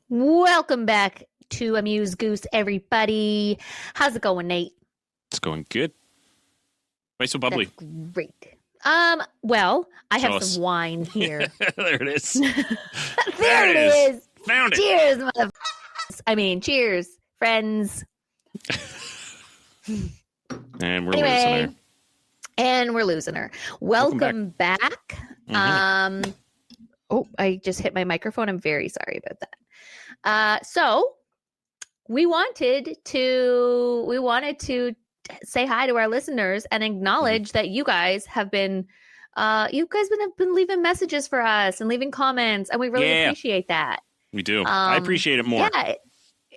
Welcome back to Amuse Goose, everybody. How's it going, Nate? It's going good. Why so bubbly? That's great. Well, I have some wine here. There it is. there it is. Found it. Cheers, motherfuckers. I mean, cheers, friends. And we're losing her. And we're losing her. Welcome back. Mm-hmm. Oh, I just hit my microphone. I'm very sorry about that. So we wanted to say hi to our listeners and acknowledge that you guys have been leaving messages for us and leaving comments, and we really appreciate that. We do. I appreciate it more. Yeah,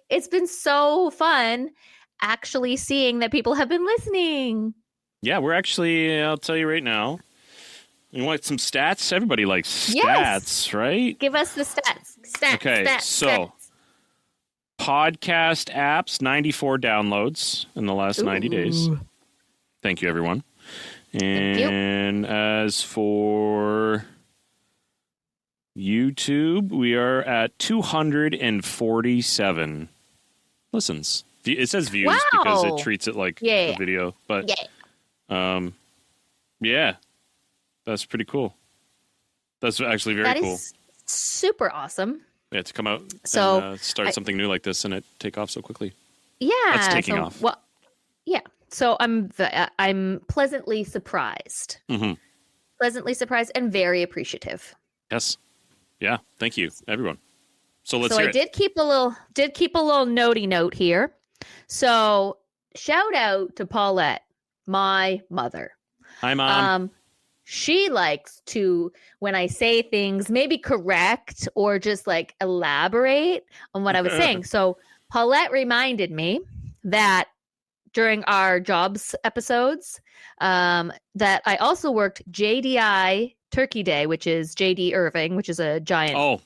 it's been so fun actually seeing that people have been listening. Yeah, we're actually, I'll tell you right now. You want some stats? Everybody likes stats, right? Give us the stats. Okay, stats. Podcast apps, 94 downloads in the last 90 days. Thank you, everyone. And as for YouTube, we are at 247 listens. It says views because it treats it like a video. But that's pretty cool. That's actually very cool. Super awesome. Yeah, to come out and start something new like this and it take off so quickly. Yeah, that's taking off. Well, yeah. So I'm pleasantly surprised. Mm-hmm. Pleasantly surprised and very appreciative. Yes. Yeah. Thank you, everyone. So let's. I did keep a little notey note here. So shout out to Paulette, my mother. Hi, Mom. She likes to, when I say things, maybe correct or just like elaborate on what I was saying. So Paulette reminded me that during our jobs episodes, that I also worked JDI Turkey Day, which is JD Irving, which is a giant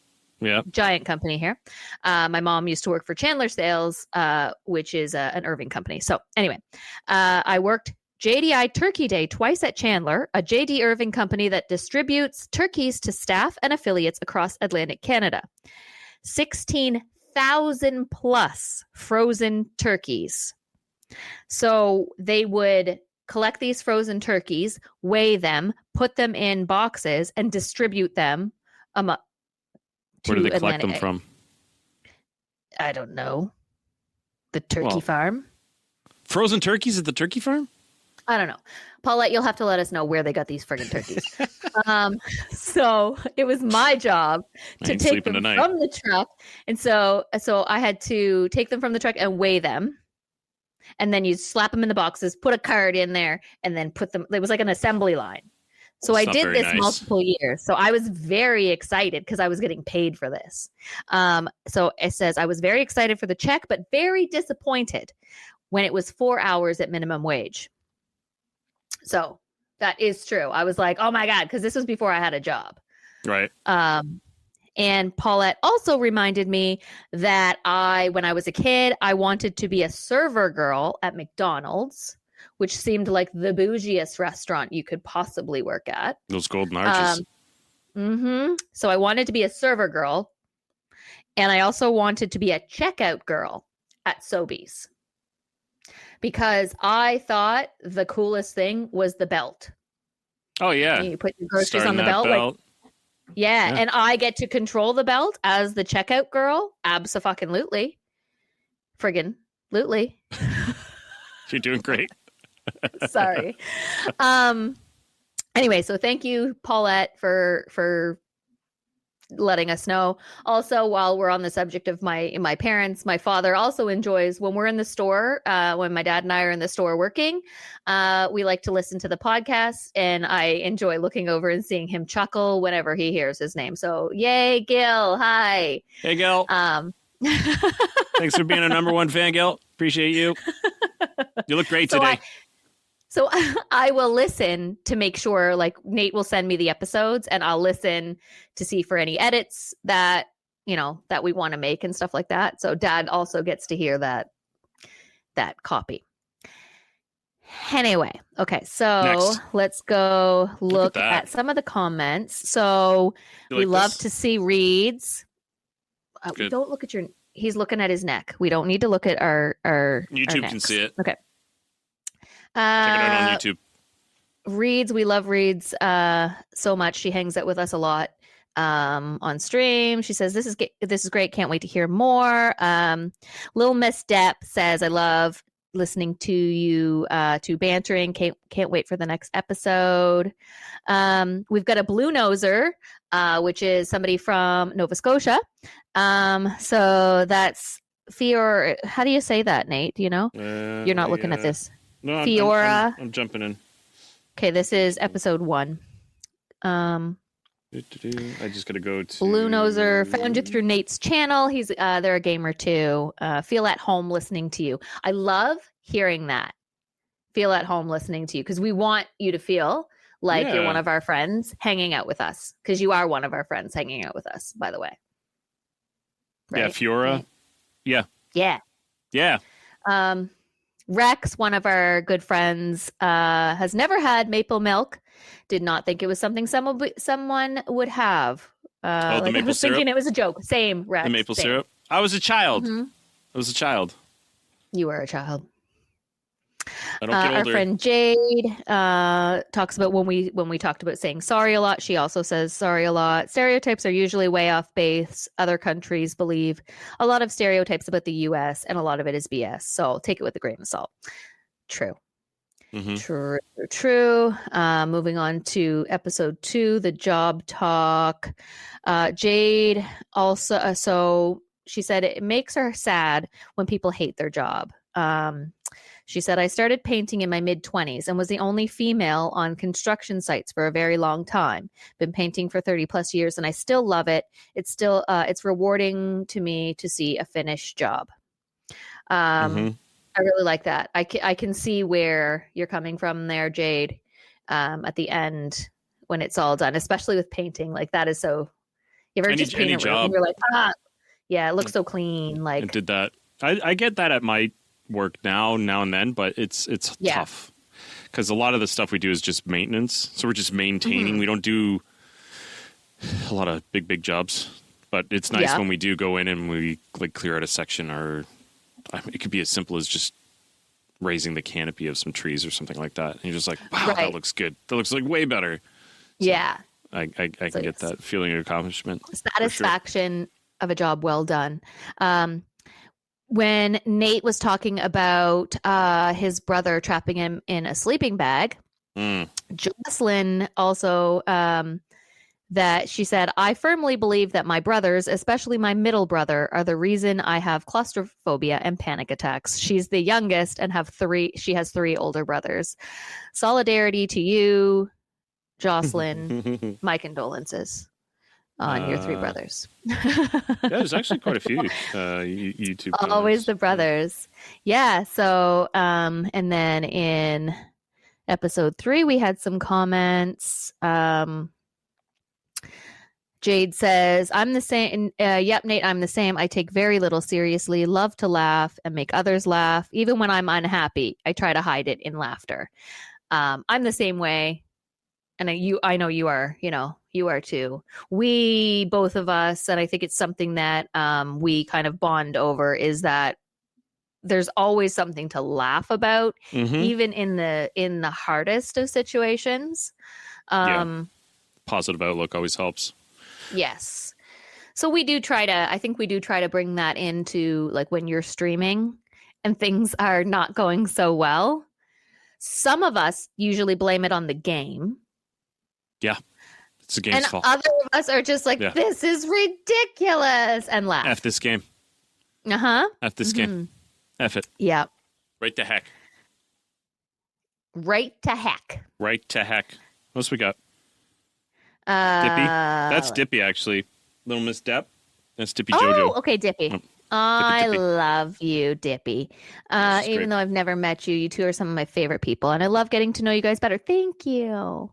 company here. My mom used to work for Chandler Sales, which is an Irving company. So anyway, I worked JDI Turkey Day twice at Chandler, a JD Irving company that distributes turkeys to staff and affiliates across Atlantic Canada. 16,000 plus frozen turkeys. So they would collect these frozen turkeys, weigh them, put them in boxes, and distribute them to Where do they collect them from? I don't know. The turkey farm. Frozen turkeys at the turkey farm? I don't know. Paulette, you'll have to let us know where they got these friggin' turkeys. So it was my job to take them from the truck. And so I had to take them from the truck and weigh them. And then you slap them in the boxes, put a card in there, and then put them. It was like an assembly line. So I did this multiple years. So I was very excited because I was getting paid for this. So it says I was very excited for the check, but very disappointed when it was 4 hours at minimum wage. So that is true. I was like, oh my God, because this was before I had a job. Right. And Paulette also reminded me that when I was a kid, I wanted to be a server girl at McDonald's, which seemed like the bougiest restaurant you could possibly work at. Those golden arches. So I wanted to be a server girl. And I also wanted to be a checkout girl at Sobeys. Because I thought the coolest thing was the belt. Oh, yeah. You put your groceries on the belt. Like, yeah, and I get to control the belt as the checkout girl. Abso-fucking-lutely. Friggin-lutely. You're doing great. Sorry. Anyway, so thank you, Paulette, for letting us know. Also, while we're on the subject of my parents, my father also enjoys when we're in the store, when my dad and I are in the store working, we like to listen to the podcast, and I enjoy looking over and seeing him chuckle whenever he hears his name. So yay, Gil. Hi. Hey, Gil. Thanks for being a number one fan, Gil. Appreciate you. You look great today. So I will listen to make sure, like Nate will send me the episodes and I'll listen to see for any edits that, that we want to make and stuff like that. So Dad also gets to hear that that copy. Anyway, okay, so Next. let's go look at some of the comments. So we love to see reads. Don't look at he's looking at his neck. We don't need to look at our YouTube can see it. Okay. Check it out on YouTube. Reads, we love Reads so much. She hangs out with us a lot on stream. She says this is great. Can't wait to hear more. Little Miss Depp says I love listening to you to bantering. Can't wait for the next episode. We've got a blue noser, which is somebody from Nova Scotia. So that's Fiora. How do you say that, Nate? Do you know? You're not looking at this. No, Fiora. I'm jumping in. Okay, this is episode 1. I just gotta go to Blue Noser. Found you through Nate's channel. They're a gamer too. Feel at home listening to you. I love hearing that. Feel at home listening to you because we want you to feel like you're one of our friends hanging out with us because you are one of our friends hanging out with us. By the way. Right? Yeah, Fiora. Yeah. Yeah. Yeah. Rex, one of our good friends, has never had maple milk. Did not think it was something someone would have. The maple I was syrup? thinking it was a joke. Same, Rex. The maple syrup. I was a child. Mm-hmm. I was a child. You were a child. I don't get older. Our friend Jade talks about when we talked about saying sorry a lot. She also says sorry a lot. Stereotypes are usually way off base. Other countries believe a lot of stereotypes about the U.S. and a lot of it is BS. So take it with a grain of salt. True. Mm-hmm. True. Moving on to episode 2, the job talk. Jade also, so she said it makes her sad when people hate their job. She said, I started painting in my mid-20s and was the only female on construction sites for a very long time. Been painting for 30 plus years and I still love it. It's rewarding to me to see a finished job. I really like that. I can see where you're coming from there, Jade, at the end when it's all done, especially with painting. Like that is so, you ever just paint a room and you're like, yeah, it looks so clean. Like, I did that. I get that at my work now and then, but it's tough because a lot of the stuff we do is just maintenance. So we're just maintaining. We don't do a lot of big jobs, but it's nice when we do go in and we like clear out a section or it could be as simple as just raising the canopy of some trees or something like that. And you're just like, wow, that looks good. That looks like way better. So yeah. I can get that feeling of accomplishment. Satisfaction of a job well done. When Nate was talking about his brother trapping him in a sleeping bag, Jocelyn also that she said, I firmly believe that my brothers, especially my middle brother, are the reason I have claustrophobia and panic attacks. She's the youngest and she has 3 older brothers. Solidarity to you, Jocelyn. My condolences on your 3 brothers. There's actually quite a few YouTube comments. Always the brothers. Yeah. So, and then in episode 3, we had some comments. Jade says, I'm the same. Yep, Nate, I'm the same. I take very little seriously, love to laugh and make others laugh. Even when I'm unhappy, I try to hide it in laughter. I'm the same way. And I know you are, you are too. We, both of us, and I think it's something that we kind of bond over is that there's always something to laugh about, even in the hardest of situations. Positive outlook always helps. Yes. So I think we do try to bring that into like when you're streaming and things are not going so well. Some of us usually blame it on the game. Yeah. It's the game's fault. And other of us are just like, this is ridiculous and laugh. F this game. F this game. F it. Yeah. Right to heck. Right to heck. Right to heck. What else we got? Dippy. That's Dippy, actually. Little Miss Depp. That's Dippy Jojo. Oh, okay, Dippy. I love you, Dippy. Even though I've never met you, you two are some of my favorite people, and I love getting to know you guys better. Thank you.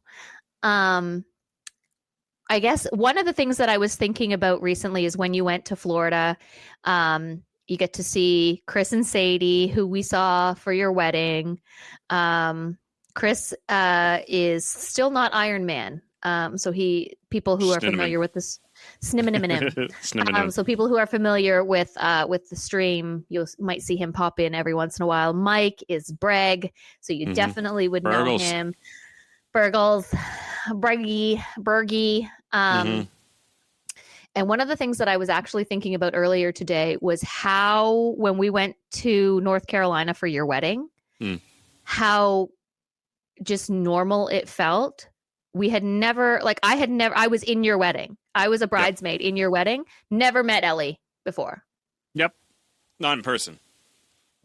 I guess one of the things that I was thinking about recently is when you went to Florida, You get to see Chris and Sadie, who we saw for your wedding. Chris is still not Iron Man. So people who are familiar with this Snimminim. So people who are familiar with the stream, you might see him pop in every once in a while. Mike is Breg, so you definitely would know him. Burgles, Bergie. And one of the things that I was actually thinking about earlier today was how, when we went to North Carolina for your wedding, how just normal it felt. I was in your wedding. I was a bridesmaid in your wedding. Never met Ellie before. Yep. Not in person.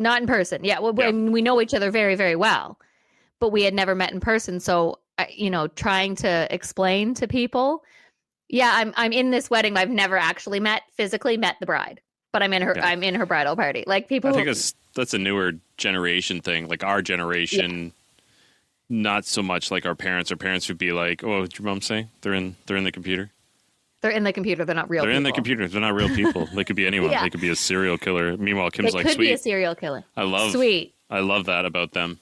Yeah. Well, we know each other very, very well, but we had never met in person. So, trying to explain to people, I'm in this wedding. I've never actually physically met the bride, but I'm in her bridal party. Like people, I think that's a newer generation thing. Like our generation, not so much like our parents. Our parents would be like, "Oh, what'd your mom say? They're in the computer." They're in the computer. They're not real. In the computer. They're not real people. They could be anyone. They could be a serial killer. Meanwhile, Kim's like, "Sweet." Could be a serial killer. I love that about them.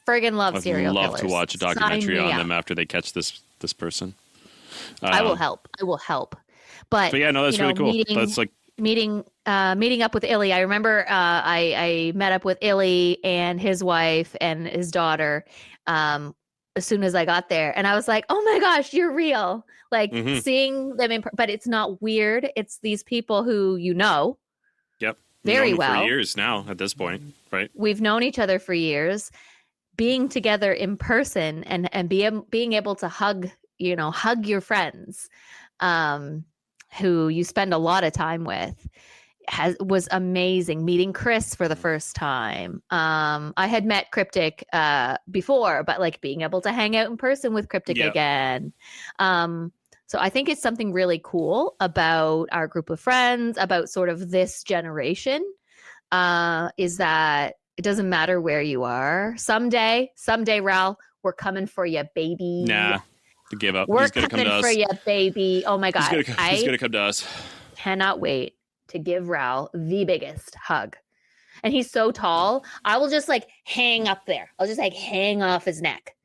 Friggin' love serial killers. I'd love to watch a documentary on them after they catch this person. I will help. But yeah, no, that's really cool. That's like meeting up with Illy. I remember I met up with Illy and his wife and his daughter as soon as I got there, and I was like, "Oh my gosh, you're real!" Like seeing them but it's not weird. It's these people who very well for years now. At this point, right? We've known each other for years. Being together in person and being able to hug your friends who you spend a lot of time with was amazing. Meeting Chris for the first time. I had met Cryptic before, but like being able to hang out in person with Cryptic again. So I think it's something really cool about our group of friends, about sort of this generation, is that it doesn't matter where you are. Someday, Ral, we're coming for you, baby. Nah. To give up. We're coming for you, baby. Oh my God. He's going to come to us. Cannot wait to give Raul the biggest hug. And he's so tall. I will just like hang up there. I'll just like hang off his neck.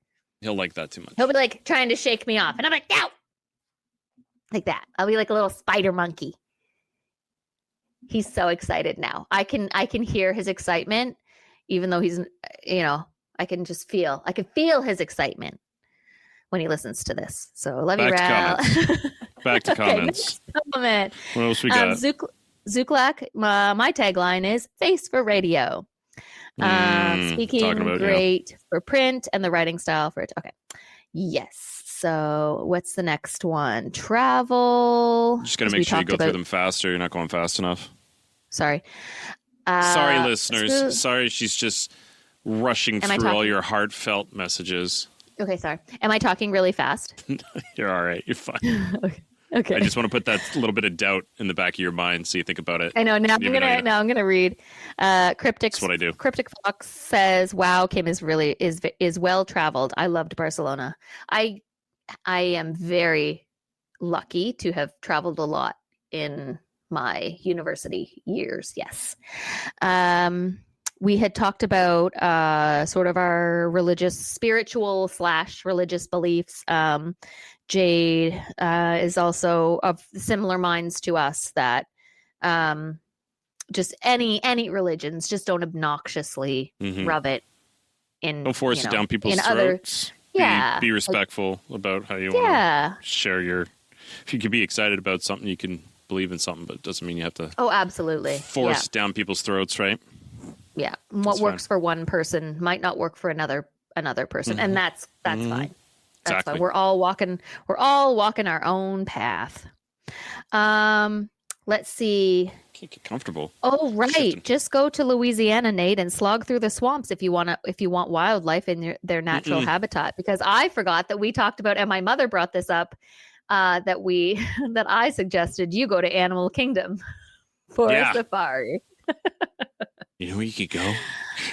He'll like that too much. He'll be like trying to shake me off. And I'm like, no. Like that. I'll be like a little spider monkey. He's so excited now. I can hear his excitement, even though he's, I can feel his excitement when he listens to this. So love you, Ral. Back to comments. Comment. What else we got? Zuklak, my tagline is face for radio. Speaking great for print and the writing style for it. Okay. Yes. So what's the next one? Travel. Just got to make sure you go through them faster. You're not going fast enough. Sorry. Sorry, listeners. Sorry, she's just rushing through all your heartfelt messages. Okay, sorry. Am I talking really fast? You're all right. You're fine. Okay. I just want to put that little bit of doubt in the back of your mind so you think about it. I know. Now I'm gonna read. Cryptic. That's what I do. Cryptic Fox says, "Wow, Kim is well traveled. I loved Barcelona. I am very lucky to have traveled a lot in my university years. Yes." We had talked about sort of our spiritual / religious beliefs. Jade is also of similar minds to us that just any religions, just don't obnoxiously rub it in. Don't force it down people's throats. Be respectful about how you want to share your. If you can be excited about something, you can believe in something, but it doesn't mean you have to. Oh, absolutely. Force down people's throats, right? Yeah, what works for one person might not work for another person, and that's fine. That's fine. We're all walking our own path. Let's see. Can't get comfortable. Oh, right. Just go to Louisiana, Nate, and slog through the swamps if you want wildlife in their natural habitat. Because I forgot that we talked about, and my mother brought this up, that I suggested you go to Animal Kingdom for a safari. You know where you could go?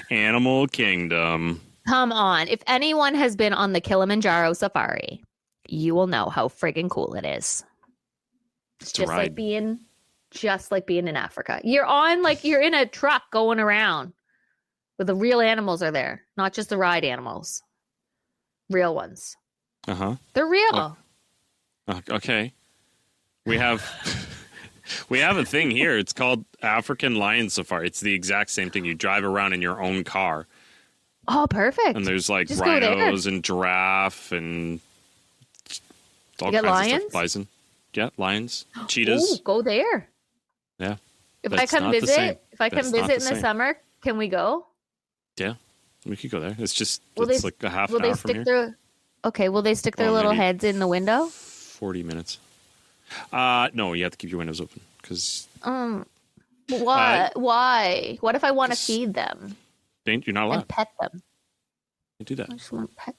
Animal Kingdom. Come on. If anyone has been on the Kilimanjaro safari, you will know how friggin' cool it is. It's just like being just like being in Africa. You're in a truck going around where the real animals are there, not just the ride animals. Real ones. They're real. Okay. We have we have a thing here. It's called African Lion Safari. It's the exact same thing. You drive around in your own car. Oh, perfect. And there's like rhinos and giraffe and all kinds lions? of stuff. Bison. Yeah, lions, cheetahs. Ooh, go there. Yeah. If I come visit in the summer, can we go? Yeah, we could go there. It's just like a half an hour from here. Will they stick their little heads in the window? 40 minutes. No, you have to keep your windows open because. What? Why? What if I want to feed them? You're not allowed. And pet them. You do that. I just want to pet.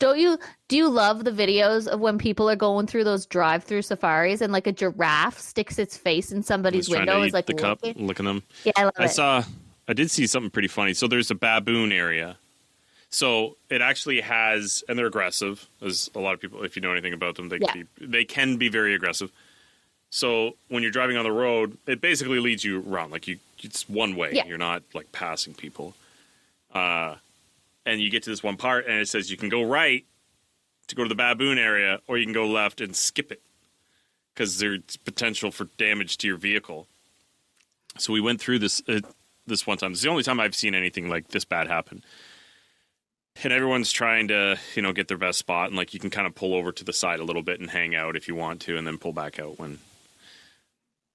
Do you love the videos of when people are going through those drive-through safaris and like a giraffe sticks its face in somebody's window is like the cup, licking them? Yeah, I love it. I did see something pretty funny. So there's a baboon area. So it actually has, and they're aggressive, as a lot of people, if you know anything about them, they can be very aggressive. So when you're driving on the road, it basically leads you around. Like it's one way. Yeah. You're not like passing people. And you get to this one part, and it says you can go right to go to the baboon area, or you can go left and skip it because there's potential for damage to your vehicle. So we went through this one time. It's the only time I've seen anything like this bad happen. And everyone's trying to, get their best spot, and like you can kind of pull over to the side a little bit and hang out if you want to, and then pull back out when.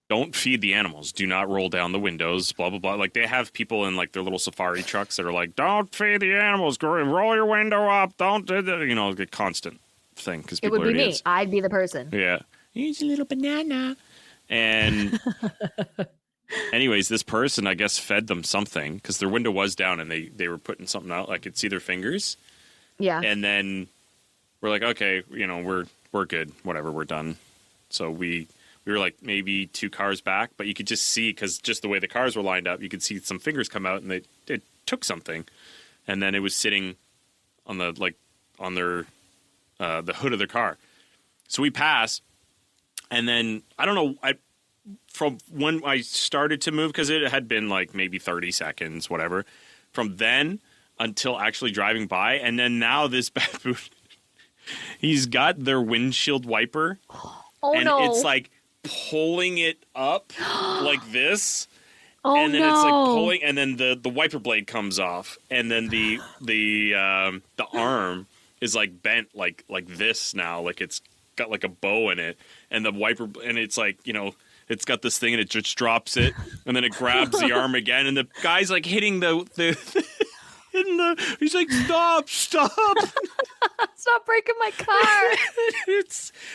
Don't feed the animals. Do not roll down the windows, blah, blah, blah. Like, they have people in, like, their little safari trucks that are like, don't feed the animals. Roll your window up. Don't do that. A constant thing. Because it would be me. I'd be the person. Yeah. Here's a little banana. And anyways, this person, I guess, fed them something because their window was down and they were putting something out. I could see their fingers. Yeah. And then we're like, okay, we're good. Whatever, we're done. So we were like maybe 2 cars back, but you could just see, because just the way the cars were lined up, you could see some fingers come out, and it took something, and then it was sitting on the hood of their car. So we pass, and then I don't know. From when I started to move, because it had been like maybe 30 seconds, whatever. From then until actually driving by, and then now this baboon, he's got their windshield wiper, it's like pulling it up like this, and then it's like pulling, and then the wiper blade comes off, and then the arm is like bent like this now, like it's got like a bow in it, and the wiper, and it's like it's got this thing, and it just drops it, and then it grabs the arm again, and the guy's like hitting he's like, stop stop breaking my car.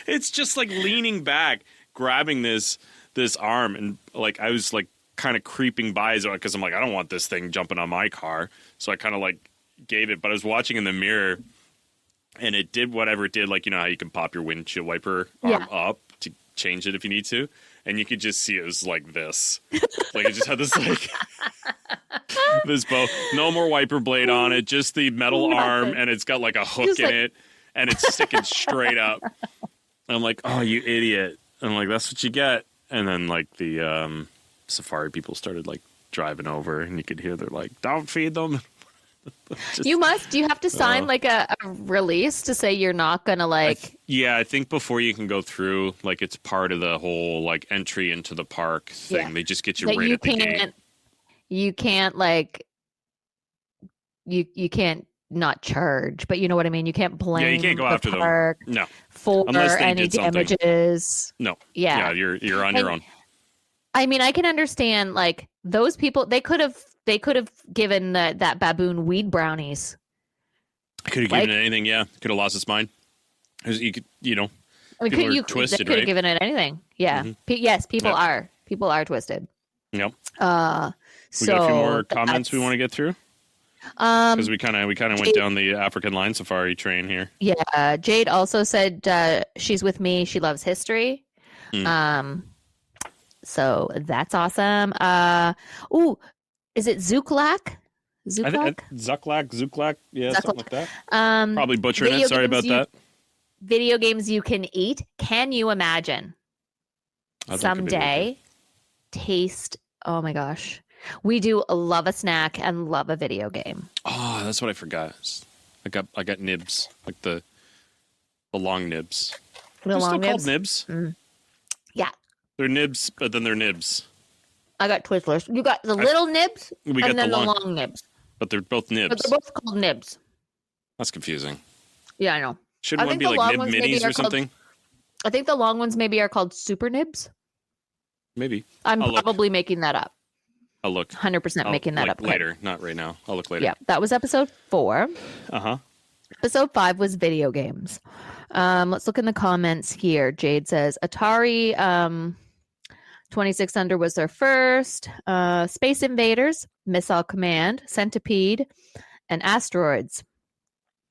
it's just like leaning back, grabbing this arm, and like I was like kind of creeping by because I'm like, I don't want this thing jumping on my car, so I kind of like gave it, but I was watching in the mirror, and it did whatever it did, like how you can pop your windshield wiper arm up to change it if you need to, and you could just see it was like this, like it just had this like this bow, no more wiper blade on it, just the metal arm, and it's got like a hook in it, and it's sticking straight up. And I'm like, oh, you idiot. And I'm like, that's what you get. And then like the safari people started like driving over, and you could hear they're like, don't feed them. You have to sign like a release to say you're not gonna like. I think before you can go through, like it's part of the whole like entry into the park thing. Yeah. They just get you that right at the gate. You can't like you can't not charge, but you know what I mean. You can't blame. Yeah, you can't go after them. No, for any damages. No. Yeah, you're on your own. I mean, I can understand like those people. They could have given that baboon weed brownies. Could have given it anything. Yeah, could have lost its mind. You could, I mean, people are twisted. They could have given it anything. Yeah. Mm-hmm. Yes, people are. People are twisted. Yep. We got a few more comments we want to get through. Because we kind of went down the African Lion Safari train here. Yeah, Jade also said she's with me. She loves history. So that's awesome. Is it Zuklak? Zuklak. Yeah, something like that. Probably butchering it. Sorry about that. Video games you can eat. Can you imagine? someday taste. Oh my gosh. We do love a snack and love a video game. Oh, that's what I forgot. I got nibs, like the long nibs. They're still nibs? called nibs. Yeah. They're nibs, but then they're nibs. I got Twizzlers. You got the little nibs and then the long nibs. But they're both nibs. But they're both called nibs. That's confusing. Yeah, I know. Shouldn't one be like nib minis or something? I think the long ones maybe are called super nibs. Maybe. I'm probably making that up. I'll look. 100% making that up. Later, not right now. I'll look later. Yeah, that was episode 4. Uh-huh. Episode 5 was video games. Let's look in the comments here. Jade says Atari 2600 was their first. Space Invaders, Missile Command, Centipede, and Asteroids.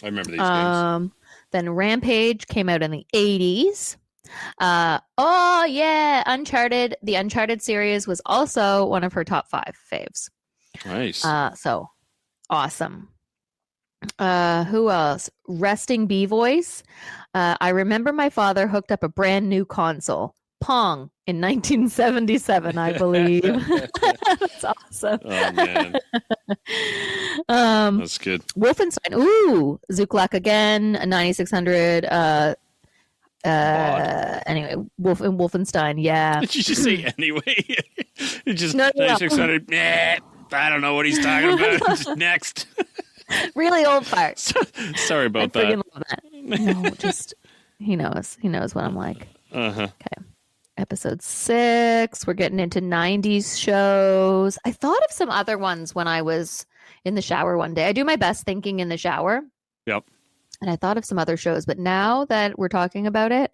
I remember these games. Then Rampage came out in the 80s. Oh yeah, Uncharted. The Uncharted series was also one of her top 5 faves. Nice. So awesome. Who else? Resting Bee Voice. I remember my father hooked up a brand new console, Pong, in 1977, I believe. That's awesome. Oh man. That's good. Wolfenstein. Ooh, Zuklak again, 9600. Anyway, Wolfenstein. Yeah. Did you just say anyway? You just no. 9600. I don't know what he's talking about. Just next. Really old part. Sorry about that. Love that. No, just he knows. He knows what I'm like. Okay. Episode 6. We're getting into 90s shows. I thought of some other ones when I was in the shower one day. I do my best thinking in the shower. Yep. And I thought of some other shows, but now that we're talking about it,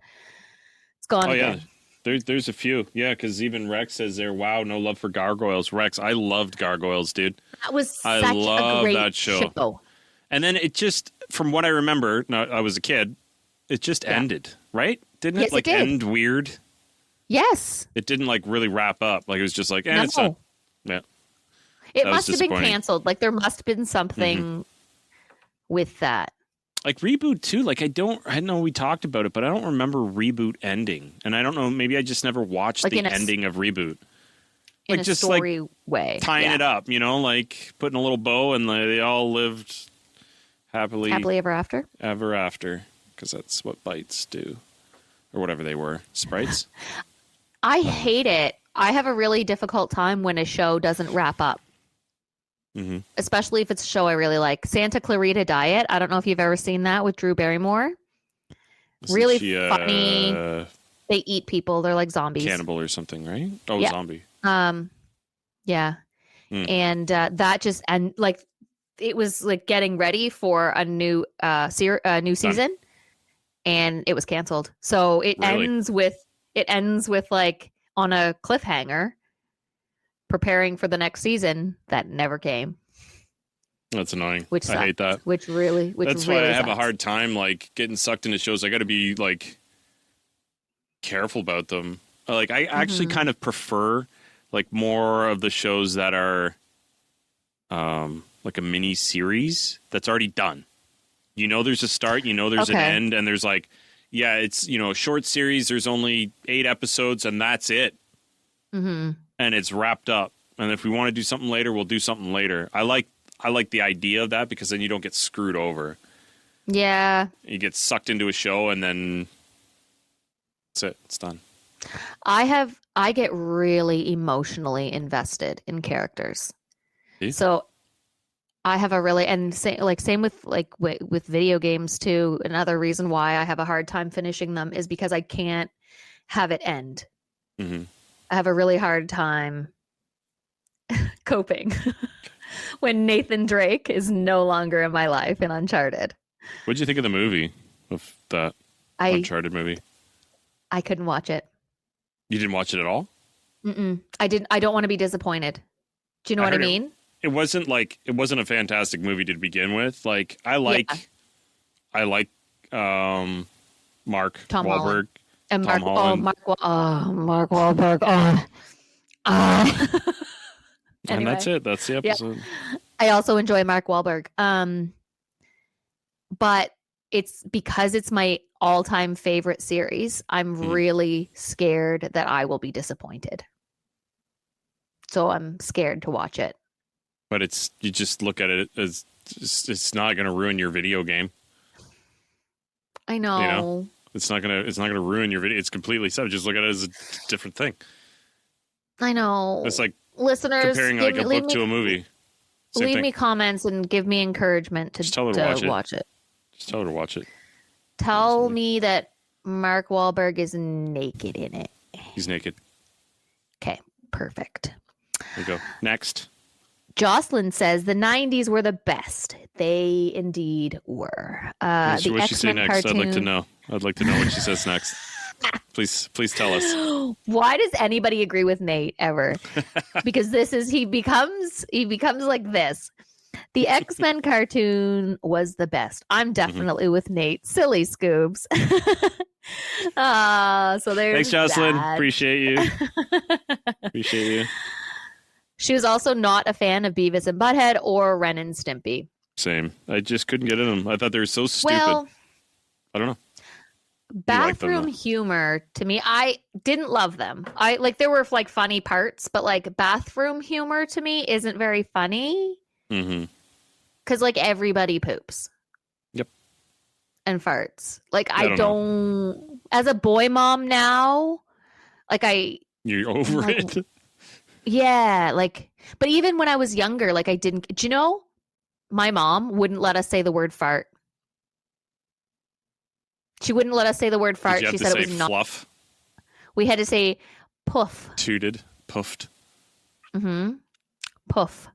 it's gone. Oh again. yeah, there's a few. Yeah, because even Rex says there, "Wow, no love for Gargoyles." Rex, I loved Gargoyles, dude. That was such a great that show. And then it just, from what I remember, I was a kid. It just ended, right? Didn't it? Like, end weird. Yes. It didn't like really wrap up. Like it was just like, it's not. Yeah. It must have been canceled. Like there must have been something with that. Like Reboot too. Like I know we talked about it, but I don't remember Reboot ending. And I don't know, maybe I just never watched like the ending of Reboot. Like just story way. Tying it up, like putting a little bow and they all lived happily ever after. Ever after. Because that's what bites do. Or whatever they were. Sprites. I hate it. I have a really difficult time when a show doesn't wrap up. Mm-hmm. Especially if it's a show I really like. Santa Clarita Diet. I don't know if you've ever seen that with Drew Barrymore. Really funny. They eat people. They're like zombies. Cannibal or something, right? Oh, yeah. Zombie. Yeah. And that just it was like getting ready for a new season, and it was canceled. So it ends with like on a cliffhanger, preparing for the next season that never came. That's annoying. Which sucks. I hate that. That's why I have a hard time like getting sucked into shows. I got to be like careful about them. Like I actually kind of prefer like more of the shows that are like a mini series that's already done. There's a start, there's an end, and there's like, it's, a short series. There's only 8 episodes and that's it. Mm-hmm. And it's wrapped up. And if we want to do something later, we'll do something later. I like the idea of that because then you don't get screwed over. Yeah. You get sucked into a show and then that's it. It's done. I get really emotionally invested in characters. See? So I have same with video games too. Another reason why I have a hard time finishing them is because I can't have it end. Mm-hmm. I have a really hard time coping when Nathan Drake is no longer in my life in Uncharted. What did you think of the movie, of that Uncharted movie? I couldn't watch it. You didn't watch it at all? Mm-mm. I didn't. I don't want to be disappointed. Do you know what I mean? It wasn't a fantastic movie to begin with. Like I like Mark Tom Wahlberg. Holland. And Tom Holland. Mark Wahlberg. Anyway. And that's it. That's the episode. Yeah. I also enjoy Mark Wahlberg. But it's because it's my all-time favorite series. I'm really scared that I will be disappointed. So I'm scared to watch it. But you just look at it as it's not going to ruin your video game. I know. You know, it's not gonna ruin your video. It's completely separate. Just look at it as a different thing. I know. It's like listeners comparing like a book to a movie. Leave me comments and give me encouragement to watch it. Just tell her to watch it. Tell me that Mark Wahlberg is naked in it. He's naked. Okay, perfect. There you go. Next. Jocelyn says the 90s were the best. They indeed were. What she say next? Cartoon... I'd like to know. I'd like to know what she says next. Please tell us. Why does anybody agree with Nate ever? Because he becomes like this. The X-Men cartoon was the best. I'm definitely with Nate. Silly Scoobs. So there's Thanks, Jocelyn. that. Appreciate you. Appreciate you. She was also not a fan of Beavis and Butthead or Ren and Stimpy. Same. I just couldn't get in them. I thought they were so stupid. Well, I don't know. Bathroom humor to me, I didn't love them. There were like funny parts, but like bathroom humor to me isn't very funny. Because like everybody poops. Yep. And farts. Like I don't as a boy mom now, you're over it. Yeah, but even when I was younger, I didn't. Do you know, my mom wouldn't let us say the word fart. She wouldn't let us say the word fart. She said it was fluff. We had to say puff. Tooted, puffed. Puff.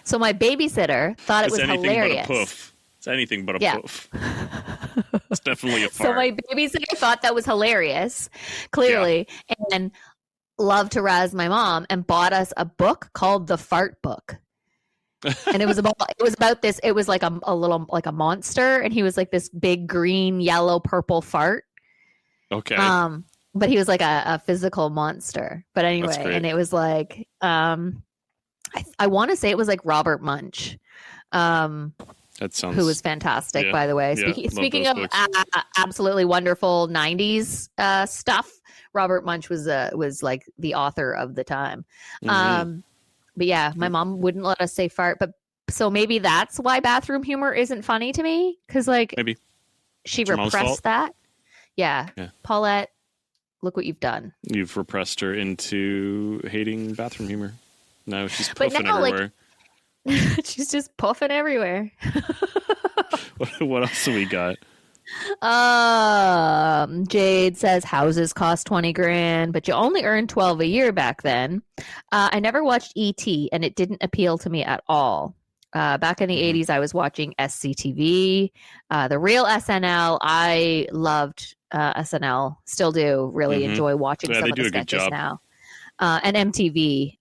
So my babysitter thought it was hilarious. But a puff. It's anything but a puff. It's definitely a fart. So my babysitter thought that was hilarious, clearly, and loved to razz my mom and bought us a book called The Fart Book. And it was about this. It was like a little like a monster, and he was like this big green, yellow, purple fart. Okay. But he was like a physical monster. But anyway, and it was like I want to say it was like Robert Munch. That sounds who was fantastic, by the way. Speaking of absolutely wonderful 90s stuff, Robert Munch was like the author of the time. But yeah, my mom wouldn't let us say fart. But so maybe that's why bathroom humor isn't funny to me. Because maybe she repressed that. Yeah. Paulette, look what you've done. You've repressed her into hating bathroom humor. Now she's puffing everywhere. She's just puffing everywhere. What else do we got? Jade says houses cost 20 grand, but you only earned 12 a year back then. I never watched E.T. and it didn't appeal to me at all. Back in the 80s, I was watching SCTV, the real SNL. I loved SNL, still do. Really enjoy watching some of the sketches now. And MTV.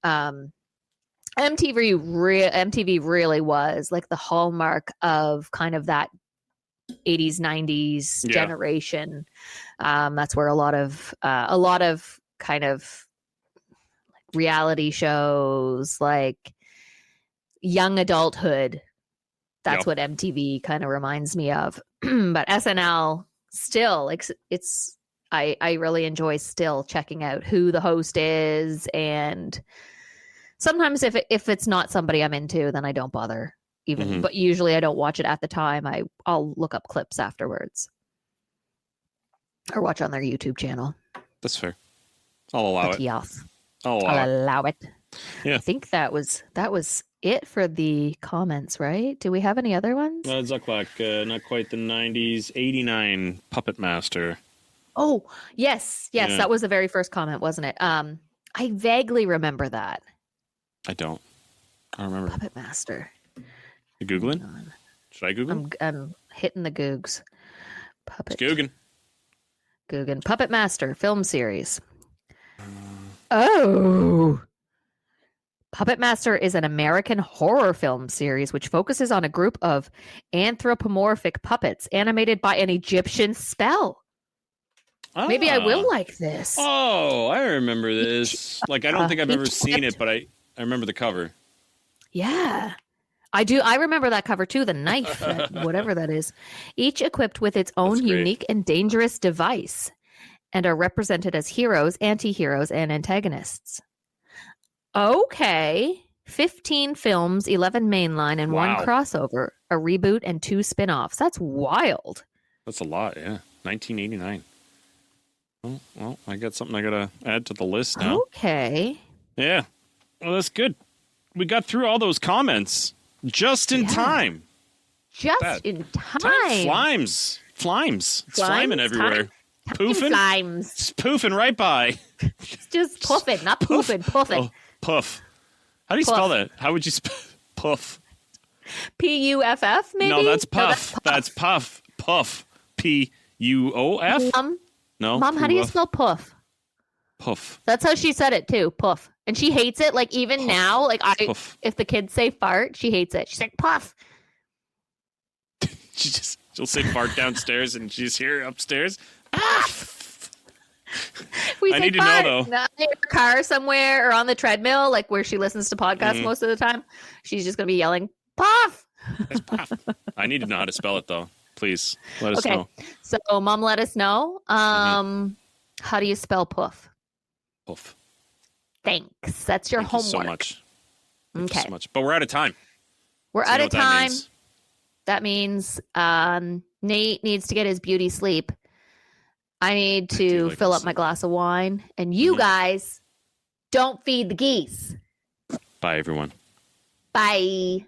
MTV really was like the hallmark of kind of that 80s 90s generation. That's where a lot of kind of reality shows, like young adulthood, that's what MTV kind of reminds me of. But SNL still, like, it's I really enjoy still checking out who the host is, and sometimes if it's not somebody I'm into, then I don't bother even. But usually I don't watch it at the time. I'll look up clips afterwards or watch on their YouTube channel. That's fair. I'll allow it. Yes. I'll allow it. Yeah. I think that was it for the comments, right? Do we have any other ones? Zucklack, not quite the 90s. 89 Puppet Master. Oh, yes. Yeah. That was the very first comment, wasn't it? I vaguely remember that. I don't remember. Puppet Master. You Googling? Should I Google? I'm hitting the Googs. Googin. Puppet Master film series. Oh. Puppet Master is an American horror film series which focuses on a group of anthropomorphic puppets animated by an Egyptian spell. Maybe I will like this. Oh, I remember this. Like, I don't think I've ever seen it, but I remember the cover. Yeah. I do. I remember that cover too. The knife, whatever that is, each equipped with its own unique and dangerous device, and are represented as heroes, anti-heroes, and antagonists. Okay. 15 films, 11 mainline, and one crossover, a reboot, and 2 spin-offs. That's wild. That's a lot, yeah. 1989. Well, I got something I got to add to the list now. Okay. Yeah. Well, that's good. We got through all those comments just in time. Just in time. Flimes. It's fliming everywhere. Poofing. Flimes. It's poofing right by. It's just puffing, not poofing, puffing. Oh, puff. How do you spell that? How would you spell puff? P-U-F-F, maybe? No, that's puff. That's puff. Puff. P-U-O-F? No. Mom, how do you spell puff? Puff. That's how she said it too. Puff. And she hates it. Like even now, like if the kids say fart, she hates it. She's like, puff. She'll say fart downstairs and she's here upstairs. I need to know though. In her car somewhere or on the treadmill, like where she listens to podcasts most of the time, she's just gonna be yelling, puff. It's puff. I need to know how to spell it though. Please let us know. So Mom, let us know. How do you spell puff? Puff. Thanks. That's your homework. Thank you so much. Thank you so much. But we're out of time. We're out of time. That means Nate needs to get his beauty sleep. I need to fill up my glass of wine. And you guys don't feed the geese. Bye, everyone. Bye.